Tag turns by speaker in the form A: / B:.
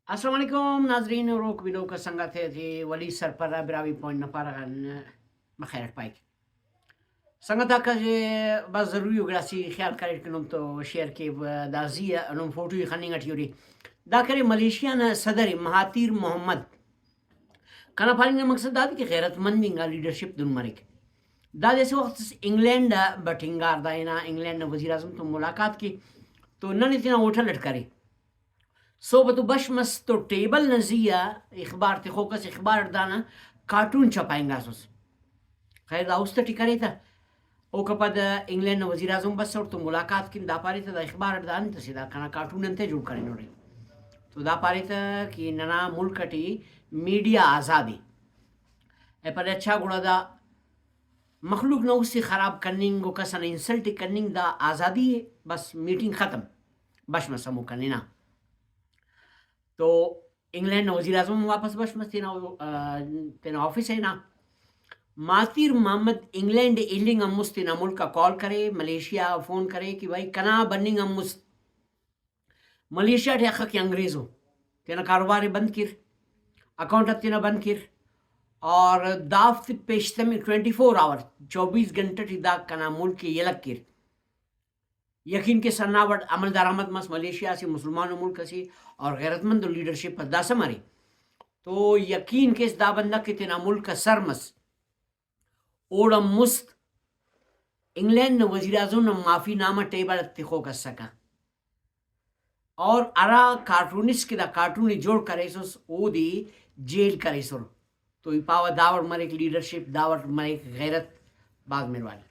A: السلام علیکم ناظرین روک ویڈیو کا سنگت ہے جی ولی سرپرہ براوی پوائنٹ نپارغن مخیرت پائک سنگت کا جی بس ضروری ہوگا سی خیال کرے کنم تو شیئر کے دا زی انم فوٹو خننگ اٹیوری دا کرے ملیشیا نا صدر مہاتیر محمد کنا پالنگ مقصد دا کہ غیرت مندنگا لیڈرشپ دن مرک دا جیسے وقت انگلینڈ بٹنگار دا اینا انگلینڈ وزیر اعظم تو ملاقات کی تو نن اتنا اوٹھا لٹ کرے صوبتو بشمس تو ٹیبل نزیہ اخبار تی خوکس اخبار دانا کارٹون چھپائیں گا سوس خیر دا اس تی کرے تا او کپا دا انگلینڈ وزیر اعظم بس اور تو ملاقات کن دا پاری تا دا اخبار دان تسی دا کنا کارٹون انتے جوڑ کرے نوڑے تو دا پاری تا کہ ننا ملکٹی میڈیا آزادی اے پر اچھا گوڑا دا مخلوق نو اسی خراب کرننگ و کسن انسلٹ کرننگ دا آزادی ہے بس میٹنگ ختم بشمس ہمو کرنینا تو انگلینڈ وزیر اعظم واپس بشمس تینا آفس ہے نا ماتیر محمد انگلینڈ ایلنگ امس تینا ملک کا کال کرے ملیشیا فون کرے کہ بھائی کنا بننگ امس ملیشیا ٹے اخا کی انگریزو تینا کاروبار بند کر اکاؤنٹ تینا بند کر اور دافت پیشتمی 24 آور 24 گھنٹہ ٹی دا کنا ملک کی یلک کر یقین کے سناوٹ عمل درآمد مس ملیشیا سے مسلمان ملک سی اور غیرت مند لیڈرشپ دا سماری تو یقین کے اس دا بندہ کہ تینا ملک کا سر مس اوڑا مست انگلینڈ وزیر اعظم معافی نامہ ٹیبل اتخو کر سکا اور ارا کارٹونس کے دا کارٹونی جوڑ کرے سوس او دی جیل کرے سر تو پاوا داور مرے لیڈرشپ داور مرے غیرت بعد میروانی